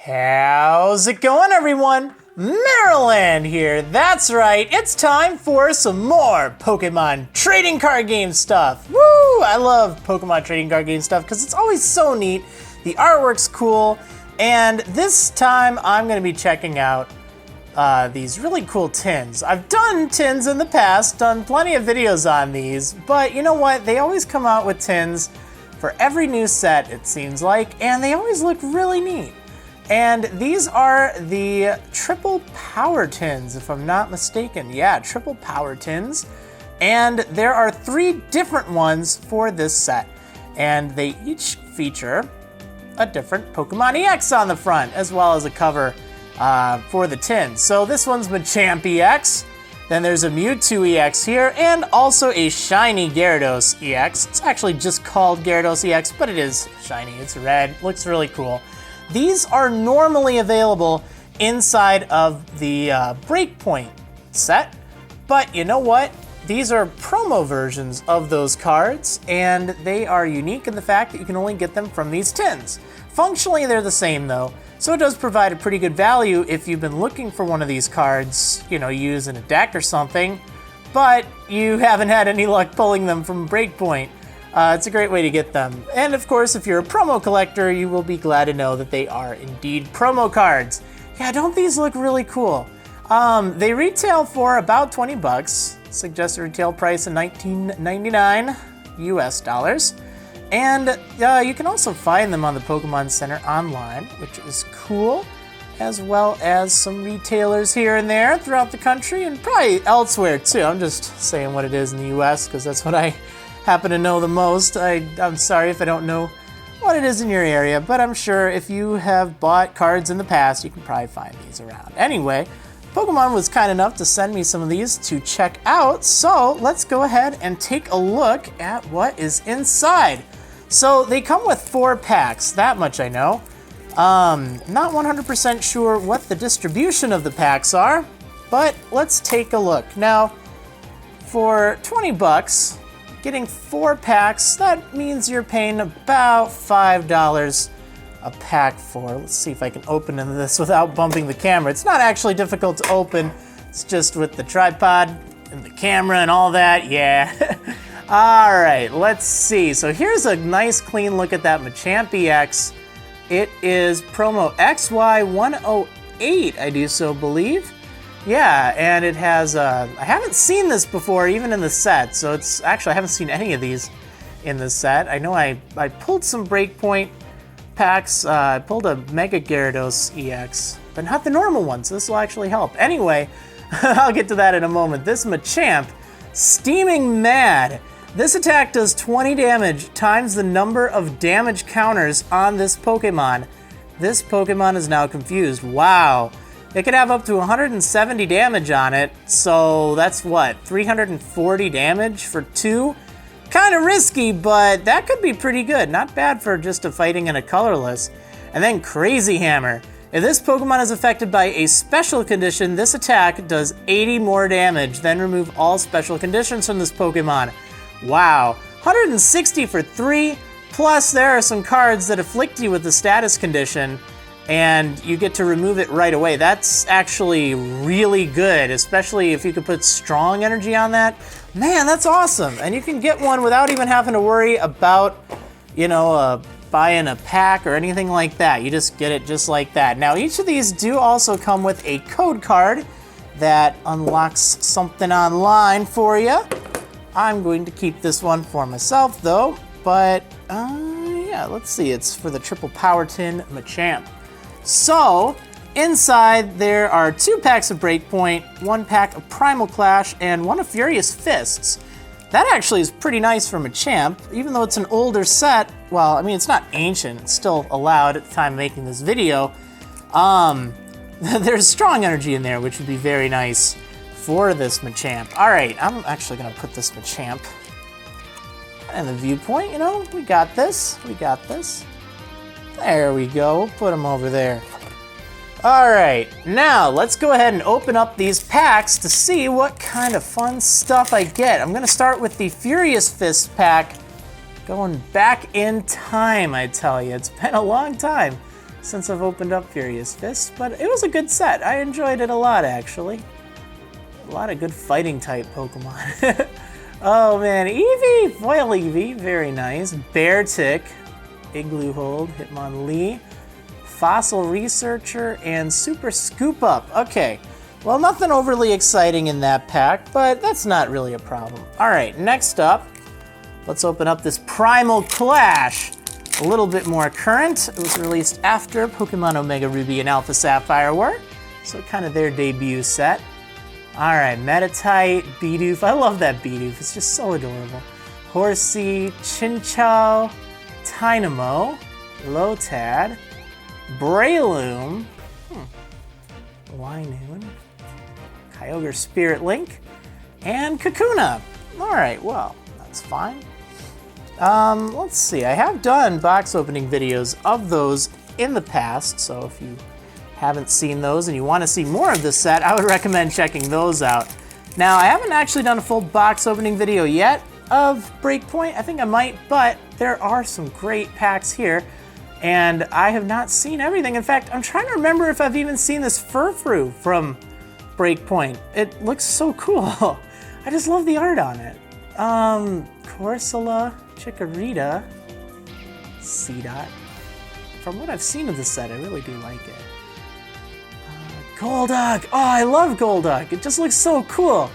How's it going, everyone? Marriland here. That's right, it's time for some more Pokemon trading card game stuff. Woo! I love Pokemon trading card game stuff because it's always so neat. The artwork's cool, and this time I'm going to be checking out these really cool tins. I've done tins in the past, done plenty of videos on these, but you know what? They always come out with tins for every new set, it seems like, and they always look really neat. And these are the triple power tins, if I'm not mistaken. Yeah, triple power tins. And there are 3 different ones for this set. And they each feature a different Pokemon-EX on the front, as well as a cover for the tins. So this one's Machamp-EX. Then there's a Mewtwo-EX here, and also a shiny Gyarados-EX. It's actually just called Gyarados-EX, but it is shiny. It's red, looks really cool. These are normally available inside of the Breakpoint set, but you know what? These are promo versions of those cards, and they are unique in the fact that you can only get them from these tins. Functionally, they're the same though, so it does provide a pretty good value if you've been looking for one of these cards, you know, use in a deck or something, but you haven't had any luck pulling them from Breakpoint. It's a great way to get them. And of course, if you're a promo collector, you will be glad to know that they are indeed promo cards. Yeah, don't these look really cool? They retail for about 20 bucks. Suggested retail price of $19.99 US dollars. And you can also find them on the Pokemon Center online, which is cool, as well as some retailers here and there throughout the country and probably elsewhere too. I'm just saying what it is in the US because that's what I happen to know the most. I'm sorry if I don't know what it is in your area, but I'm sure if you have bought cards in the past, you can probably find these around. Anyway, Pokemon was kind enough to send me some of these to check out, so let's go ahead and take a look at what is inside. So they come with 4 packs, that much I know. Not 100% sure what the distribution of the packs are, but let's take a look. Now, for 20 bucks, getting 4 packs, that means you're paying about $5 a pack for. Let's see if I can open this without bumping the camera. It's not actually difficult to open. It's just with the tripod and the camera and all that, yeah. All right, let's see. So here's a nice clean look at that Machamp-EX. It is promo XY108, I do so believe. Yeah, and it has, I haven't seen this before, even in the set, so it's, actually I haven't seen any of these in the set. I know I pulled some Breakpoint packs, I pulled a Mega Gyarados-EX, but not the normal one, so this will actually help. Anyway, I'll get to that in a moment. This Machamp, Steaming Mad. This attack does 20 damage times the number of damage counters on this Pokemon. This Pokemon is now confused. Wow. It could have up to 170 damage on it, so that's what, 340 damage for 2? Kind of risky, but that could be pretty good. Not bad for just a fighting in a colorless. And then Crazy Hammer. If this Pokemon is affected by a special condition, this attack does 80 more damage, then remove all special conditions from this Pokemon. Wow, 160 for 3, plus there are some cards that afflict you with the status condition, and you get to remove it right away. That's actually really good, especially if you could put strong energy on that. Man, that's awesome. And you can get one without even having to worry about, you know, buying a pack or anything like that. You just get it just like that. Now, each of these do also come with a code card that unlocks something online for you. I'm going to keep this one for myself though, but yeah, let's see. It's for the Triple Power Tin Machamp. So, inside there are 2 packs of Breakpoint, 1 pack of Primal Clash, and 1 of Furious Fists. That actually is pretty nice for Machamp, even though it's an older set. Well, I mean, it's not ancient, it's still allowed at the time of making this video. There's strong energy in there, which would be very nice for this Machamp. All right, I'm actually gonna put this Machamp in the viewpoint, you know, we got this, we got this. There we go, we'll put him over there. All right, now let's go ahead and open up these packs to see what kind of fun stuff I get. I'm gonna start with the Furious Fist pack, going back in time, I tell you. It's been a long time since I've opened up Furious Fist, but it was a good set. I enjoyed it a lot, actually. A lot of good fighting type Pokemon. Oh man, Eevee, Foil Eevee, very nice. Beartic, Igloo Hold, Hitmonlee, Fossil Researcher, and Super Scoop Up. Okay, well, nothing overly exciting in that pack, but that's not really a problem. All right, next up, let's open up this Primal Clash. A little bit more current. It was released after Pokemon Omega Ruby and Alpha Sapphire were, so kind of their debut set. All right, Meditite, Bidoof. I love that Bidoof. It's just so adorable. Horsey, Chinchou, Tynamo, Lotad, Breloom, Linoon, Kyogre Spirit Link, and Kakuna. All right, well, that's fine. Let's see. I have done box opening videos of those in the past, so if you haven't seen those and you want to see more of this set, I would recommend checking those out. Now, I haven't actually done a full box opening video yet of Breakpoint. I think I might, but there are some great packs here, and I have not seen everything. In fact, I'm trying to remember if I've even seen this Furfrou from Breakpoint. It looks so cool. I just love the art on it. Corsola, Chikorita, Seedot. From what I've seen of the set, I really do like it. Golduck! Oh, I love Golduck! It just looks so cool!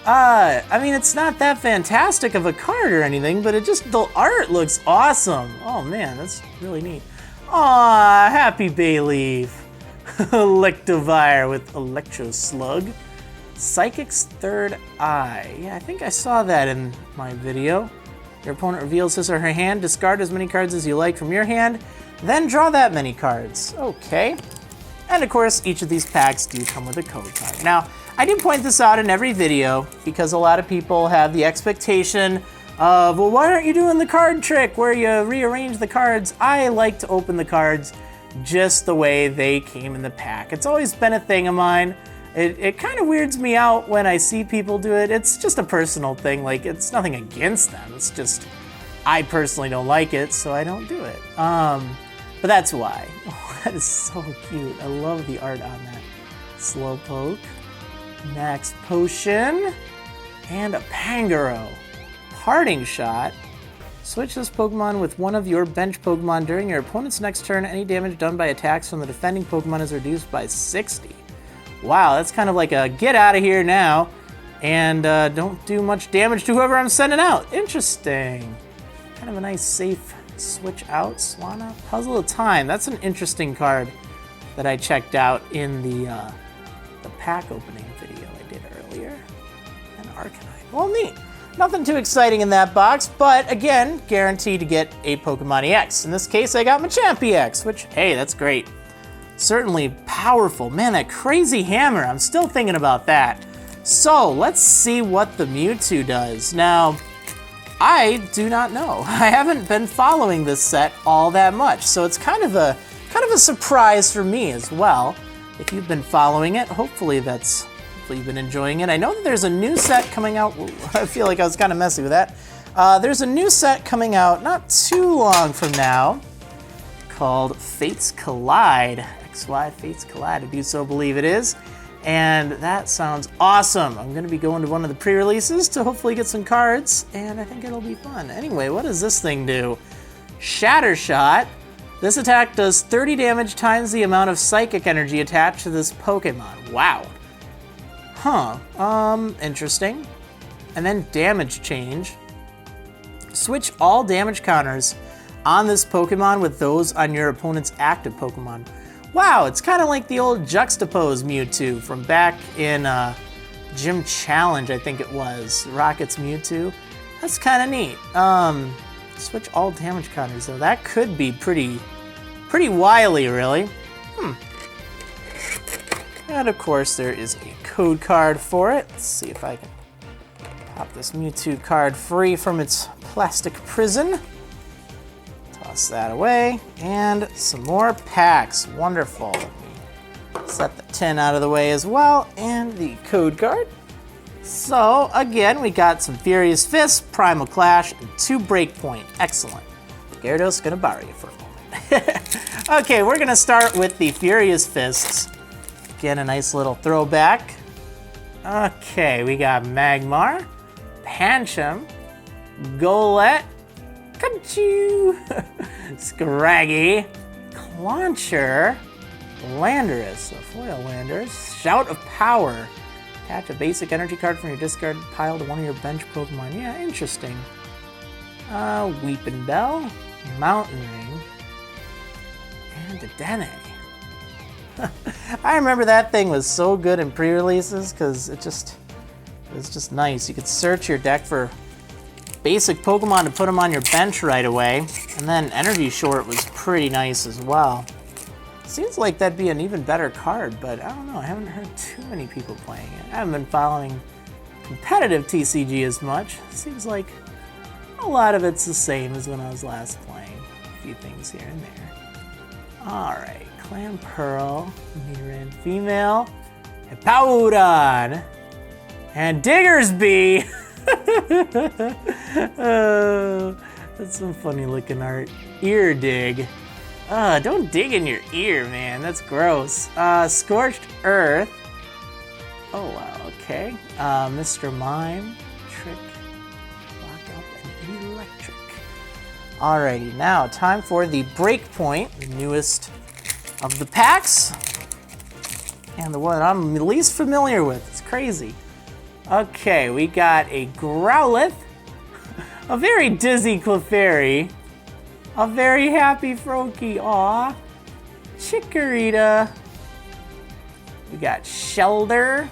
I mean, it's not that fantastic of a card or anything, but the art looks awesome! Oh man, that's really neat. Aw, happy Bayleaf! Electivire with Electro Slug. Psychic's Third Eye. Yeah, I think I saw that in my video. Your opponent reveals his or her hand, discard as many cards as you like from your hand, then draw that many cards. Okay. And of course, each of these packs do come with a code card. Now, I do point this out in every video because a lot of people have the expectation of, well, why aren't you doing the card trick where you rearrange the cards? I like to open the cards just the way they came in the pack. It's always been a thing of mine. It kind of weirds me out when I see people do it. It's just a personal thing. Like, it's nothing against them. It's just, I personally don't like it, so I don't do it. But that's why. Oh, that is so cute. I love the art on that. Slowpoke, Max Potion, and a Pangoro. Parting Shot. Switch this Pokemon with one of your bench Pokemon during your opponent's next turn. Any damage done by attacks from the defending Pokemon is reduced by 60. Wow, that's kind of like a get out of here now and don't do much damage to whoever I'm sending out. Interesting. Kind of a nice safe switch out. Swanna, Puzzle of Time. That's an interesting card that I checked out in the pack opening video I did earlier. And Arcanine. Well, neat. Nothing too exciting in that box, but again, guaranteed to get a Pokemon-EX. In this case, I got Machamp-EX, which, hey, that's great. Certainly powerful. Man, that crazy hammer, I'm still thinking about that. So, let's see what the Mewtwo does. Now, I do not know. I haven't been following this set all that much, so it's kind of a surprise for me as well. If you've been following it, hopefully you've been enjoying it. I know that there's a new set coming out. I feel like I was kind of messy with that. There's a new set coming out not too long from now called Fates Collide. XY Fates Collide, I do so believe it is. And that sounds awesome. I'm going to be going to one of the pre-releases to hopefully get some cards, and I think it'll be fun. Anyway, what does this thing do? Shatter Shot. This attack does 30 damage times the amount of psychic energy attached to this Pokemon. Wow. Interesting. And then damage change. Switch all damage counters on this Pokemon with those on your opponent's active Pokemon. Wow, it's kind of like the old Juxtapose Mewtwo from back in Gym Challenge, I think it was. Rocket's Mewtwo. That's kind of neat. Switch all damage counters, though. That could be pretty wily, really. And of course, there is a code card for it. Let's see if I can pop this Mewtwo card free from its plastic prison. Toss that away. And some more packs. Wonderful. Let me set the tin out of the way as well. And the code card. So, again, we got some Furious Fist, Primal Clash, and 2 Breakpoint. Excellent. Gyarados, gonna borrow you for a moment. Okay, we're gonna start with the Furious Fists. Again, a nice little throwback. Okay, we got Magmar, Pancham, Golett, Pikachu, Scraggy, Clauncher, Landorus, a foil Landorus, Shout of Power. Attach a basic energy card from your discard pile to one of your bench Pokemon. Yeah, interesting. Weeping Bell, Mountain Ring, and Dedenne. I remember that thing was so good in pre-releases because it was just nice. You could search your deck for basic Pokemon to put them on your bench right away, and then Energy Short was pretty nice as well. Seems like that'd be an even better card, but I don't know. I haven't heard too many people playing it. I haven't been following competitive TCG as much. Seems like a lot of it's the same as when I was last playing. A few things here and there. All right, Clamperl, Nidoran Female, Hippowdon, and Diggersby. Oh, that's some funny looking art. Ear Dig. Don't dig in your ear, man. That's gross. Scorched Earth. Oh, wow, okay. Mr. Mime, Trick, Lockup, and Electric. Alrighty, now time for the Breakpoint, the newest of the packs. And the one I'm least familiar with. It's crazy. Okay, we got a Growlithe, a very dizzy Clefairy, a very happy Froakie, aw, Chikorita, we got Shelder,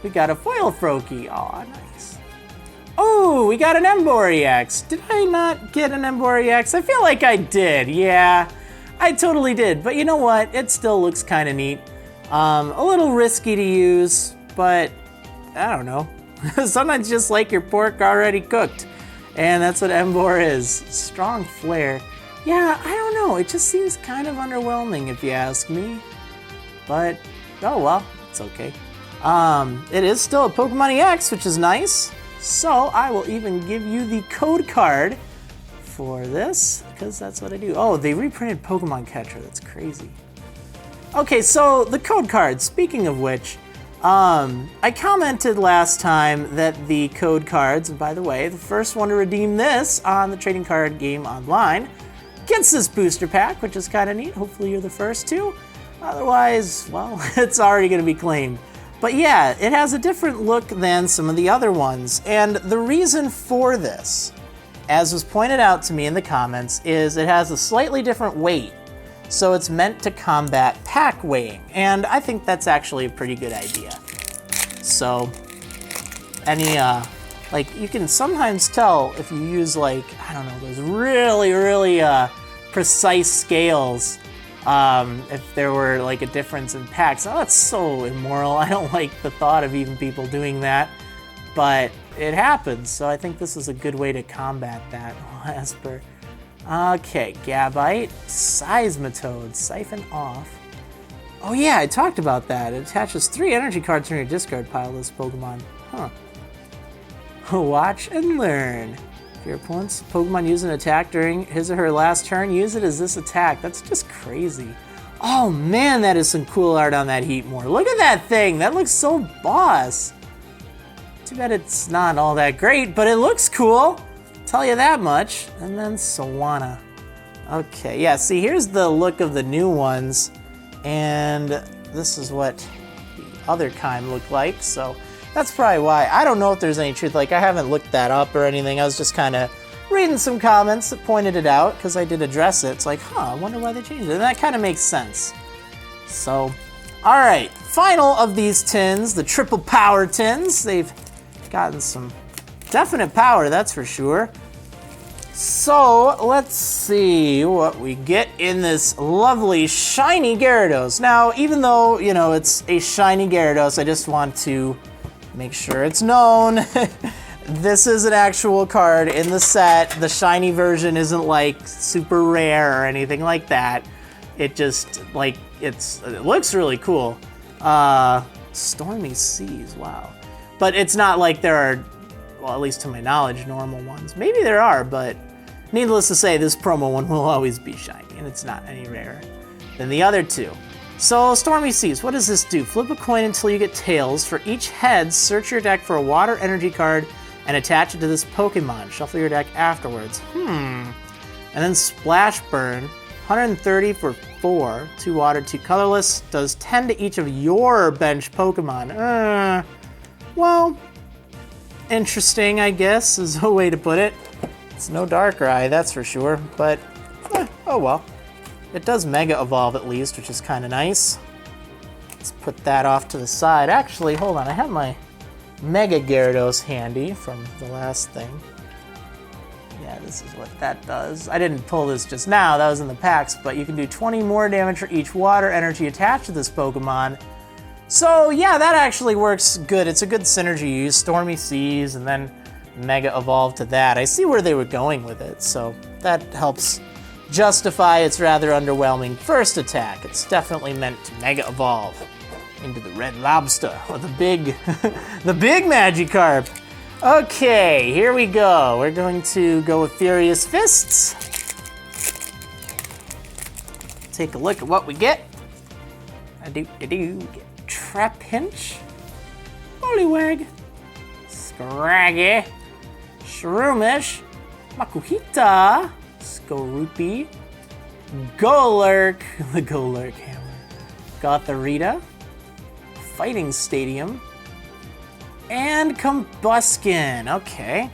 we got a foil Froakie, aw, nice. Oh, we got an Emboar-EX. Did I not get an Emboar-EX? I feel like I did, yeah, I totally did, but you know what, it still looks kind of neat. A little risky to use, but I don't know. Sometimes just like your pork already cooked. And that's what Emboar is. Strong Flare. Yeah, I don't know. It just seems kind of underwhelming if you ask me. But, oh well, it's okay. It is still a Pokemon-EX, which is nice. So I will even give you the code card for this, because that's what I do. Oh, they reprinted Pokemon Catcher. That's crazy. Okay, so the code card, speaking of which, I commented last time that the code cards, and by the way, the first one to redeem this on the Trading Card Game Online gets this booster pack, which is kind of neat. Hopefully you're the first to. Otherwise, well, it's already going to be claimed. But yeah, it has a different look than some of the other ones. And the reason for this, as was pointed out to me in the comments, is it has a slightly different weight. So it's meant to combat pack weighing, and I think that's actually a pretty good idea. So, like, you can sometimes tell if you use, like, I don't know, those really precise scales, if there were, like, a difference in packs. Oh, that's so immoral. I don't like the thought of even people doing that, but it happens, so I think this is a good way to combat that. Esper. Okay, Gabite, Seismitoad, Siphon Off. Oh yeah, I talked about that. It attaches 3 energy cards from your discard pile to this Pokemon. Huh. Watch and learn. If your opponent's Pokemon use an attack during his or her last turn, use it as this attack. That's just crazy. Oh man, that is some cool art on that Heatmore. Look at that thing. That looks so boss. Too bad it's not all that great, but it looks cool. Tell you that much. And then Sawana. Okay, yeah, see, here's the look of the new ones, and this is what the other kind looked like, so that's probably why. I don't know if there's any truth, like, I haven't looked that up or anything. I was just kind of reading some comments that pointed it out, because I did address it. It's like, huh, I wonder why they changed it, and that kind of makes sense. So, alright, final of these tins, the triple power tins. They've gotten some definite power, that's for sure. So, let's see what we get in this lovely shiny Gyarados. Now, even though, you know, it's a shiny Gyarados, I just want to make sure it's known. This is an actual card in the set. The shiny version isn't like super rare or anything like that. It just, like, it looks really cool. Stormy Seas, wow. But it's not like there are, well, at least to my knowledge, normal ones. Maybe there are, but Needless to say, this promo one will always be shiny, and it's not any rarer than the other two. So, Stormy Seas, what does this do? Flip a coin until you get tails. For each head, search your deck for a water energy card and attach it to this Pokemon. Shuffle your deck afterwards. And then Splash Burn, 130 for 4, 2 water, 2 colorless, does 10 to each of your bench Pokemon. Well, interesting, I guess, is a way to put it. It's no Darkrai, that's for sure, but oh well. It does Mega Evolve at least, which is kind of nice. Let's put that off to the side. Actually, hold on, I have my Mega Gyarados handy from the last thing. Yeah, this is what that does. I didn't pull this just now, that was in the packs, but you can do 20 more damage for each water energy attached to this Pokemon. So yeah, that actually works good. It's a good synergy. You use Stormy Seas and then Mega Evolve to that. I see where they were going with it, so that helps justify its rather underwhelming first attack. It's definitely meant to Mega Evolve into the Red Lobster, or the big Magikarp. Okay, here we go. We're going to go with Furious Fists. Take a look at what we get. We get Trapinch, Poliwag, Scraggy, Shroomish, Makuhita, Skorupi, Golurk, the Golurk Hammer, Gothorita, Fighting Stadium, and Combuskin. Okay.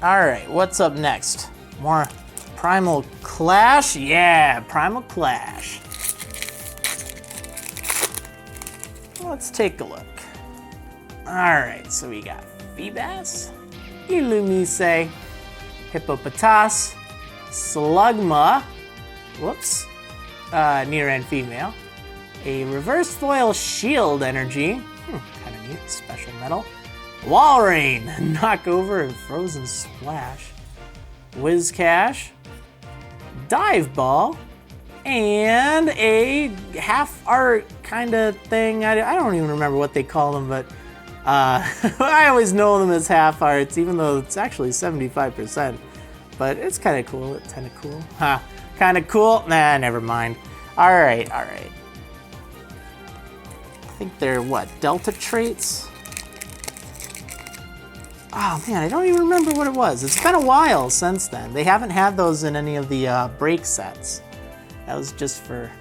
Alright, what's up next? More Primal Clash? Yeah, Primal Clash. Let's take a look. Alright, so we got Feebas, Illumise, Hippopotas, Slugma, whoops, near and female, a reverse foil shield energy, kind of neat, special metal, Walrein, Knockover and Frozen Splash, Whiscash, Dive Ball, and a half art kind of thing. I don't even remember what they call them, but I always know them as half arts, even though it's actually 75%. But it's kind of cool. It's kind of cool. Huh? Kind of cool? Nah, never mind. All right. I think they're what? Delta traits? Oh man, I don't even remember what it was. It's been a while since then. They haven't had those in any of the break sets. That was just for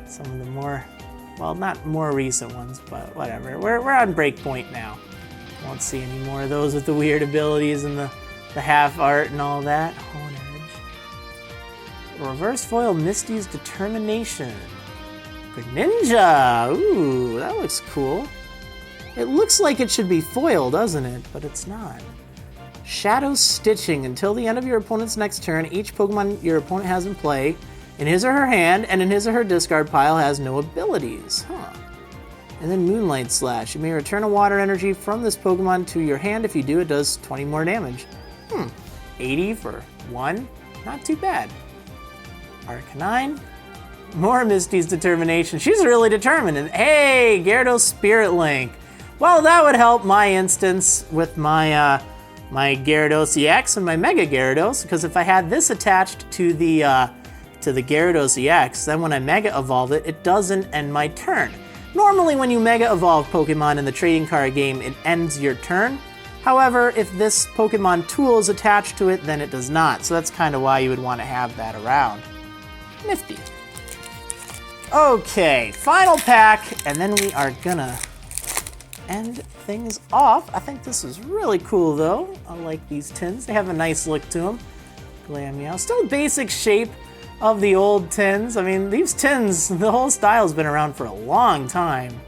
some of the more, well, not more recent ones, but whatever. We're on Breakpoint now. Won't see any more of those with the weird abilities and the half art and all that. Hone Edge. Reverse foil Misty's Determination. Greninja. Ooh, that looks cool. It looks like it should be foil, doesn't it? But it's not. Shadow Stitching. Until the end of your opponent's next turn, each Pokemon your opponent has in play in his or her hand and in his or her discard pile has no abilities. And then Moonlight Slash. You may return a water energy from this Pokemon to your hand. If you do, it does 20 more damage. 80 for 1. Not too bad. Arcanine. More Misty's Determination. She's really determined. And hey, Gyarados Spirit Link. Well, that would help my instance with my my Gyarados-EX and my Mega Gyarados, because if I had this attached to the Gyarados-EX, then when I Mega Evolve it, it doesn't end my turn. Normally when you Mega Evolve Pokemon in the trading card game, it ends your turn. However, if this Pokemon tool is attached to it, then it does not. So that's kind of why you would want to have that around. Nifty. Okay, final pack, and then we are gonna end things off. I think this is really cool though. I like these tins. They have a nice look to them. Glameow. Still basic shape of the old tins. I mean, these tins, the whole style's been around for a long time.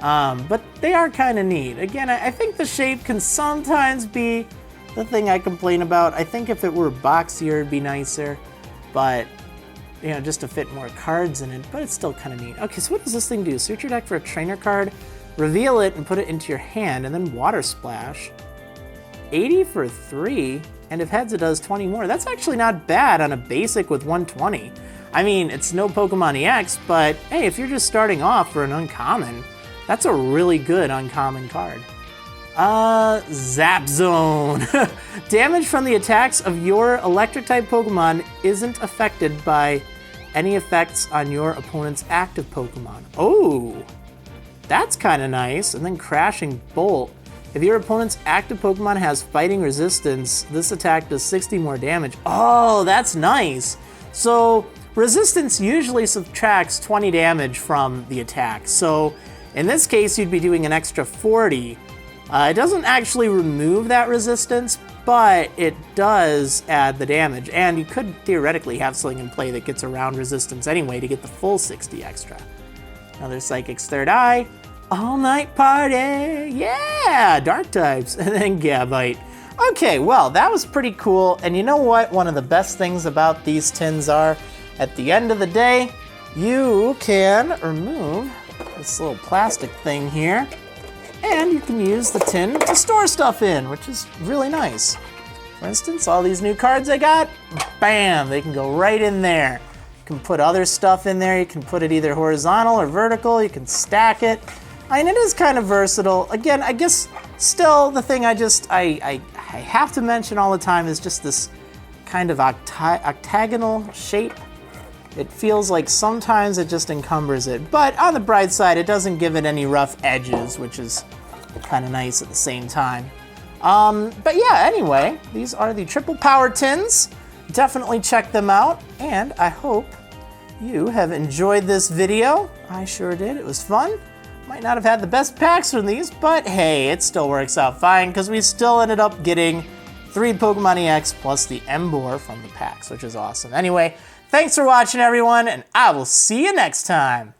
But they are kind of neat. Again, I think the shape can sometimes be the thing I complain about. I think if it were boxier, it'd be nicer. But, you know, just to fit more cards in it. But it's still kind of neat. Okay, so what does this thing do? Search your deck for a trainer card, reveal it, and put it into your hand, and then Water Splash. 80 for 3, and if heads it does 20 more. That's actually not bad on a basic with 120. I mean, it's no Pokemon-EX, but hey, if you're just starting off for an uncommon, that's a really good uncommon card. Zap Zone. Damage from the attacks of your electric-type Pokemon isn't affected by any effects on your opponent's active Pokemon. Oh, that's kind of nice. And then Crashing Bolt. If your opponent's active Pokemon has fighting resistance, this attack does 60 more damage. Oh, that's nice. So resistance usually subtracts 20 damage from the attack. So in this case, you'd be doing an extra 40. It doesn't actually remove that resistance, but it does add the damage. And you could theoretically have something in play that gets around resistance anyway to get the full 60 extra. Another Psychic's Third Eye. All Night Party! Yeah! Dark types. And then Gabite. Okay, well, that was pretty cool. And you know what one of the best things about these tins are? At the end of the day, you can remove this little plastic thing here, and you can use the tin to store stuff in, which is really nice. For instance, all these new cards I got, bam, they can go right in there. You can put other stuff in there. You can put it either horizontal or vertical. You can stack it. I mean, it is kind of versatile. Again, I guess still the thing I have to mention all the time is just this kind of octagonal shape. It feels like sometimes it just encumbers it, but on the bright side, it doesn't give it any rough edges, which is kind of nice at the same time. But yeah, anyway, these are the triple power tins. Definitely check them out, and I hope you have enjoyed this video. I sure did. It was fun. Might not have had the best packs from these, but hey, it still works out fine because we still ended up getting 3 Pokemon-EX plus the Emboar from the packs, which is awesome. Anyway, thanks for watching, everyone, and I will see you next time.